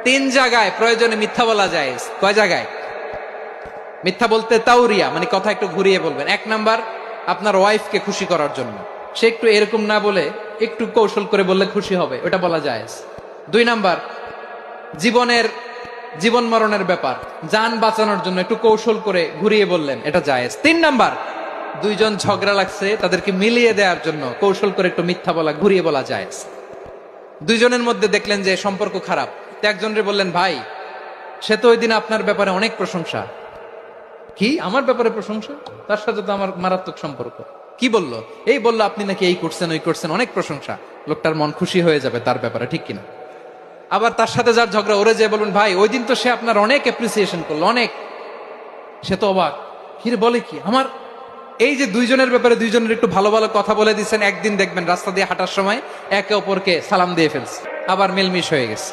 তিন জায়গায় প্রয়োজনে মিথ্যা বলা যায়। কয় জায়গায় মিথ্যা বলতে? তাওরিয়া মানে কথা একটু ঘুরিয়ে বলবেন। এক নাম্বার, আপনার ওয়াইফকে খুশি করার জন্য, সে একটু এরকম না বলে একটু কৌশল করে বললে খুশি হবে, ওটা বলা যায়। দুই নাম্বার, জীবন মরণের ব্যাপার, জান বাঁচানোর জন্য একটু কৌশল করে ঘুরিয়ে বললেন, এটা জায়েজ। তিন নাম্বার, দুইজন ঝগড়া লাগছে তাদেরকে মিলিয়ে দেওয়ার জন্য কৌশল করে একটু মিথ্যা বলা, ঘুরিয়ে বলা জায়েজ। দুইজনের মধ্যে দেখলেন যে সম্পর্ক খারাপ, তো একজনরে বললেন, ভাই সে তো ওই দিন আপনার ব্যাপারে অনেক প্রশংসা। কি আমার ব্যাপারে প্রশংসা? তার সাথে তো আমার মারাত্মক সম্পর্ক। কি বললো? এই বললো আপনি নাকি এই করছেন ওই করছেন, অনেক প্রশংসা। লোকটার মন খুশি হয়ে যাবে তার ব্যাপারে, ঠিক কিনা? আবার তার সাথে যার ঝগড়া, ওরে যে বলুন, ভাই ওই দিন তো সে আপনার অনেক অ্যাপ্রিসিয়েশন করলো, অনেক। সে তো অবাক, কিরে বলে কি আমার? এই যে দুইজনের ব্যাপারে দুইজনের একটু ভালো ভালো কথা বলে দিচ্ছেন, একদিন দেখবেন রাস্তা দিয়ে হাঁটার সময় একে অপরকে সালাম দিয়ে ফেলছে, আবার মিলমিশ হয়ে গেছে।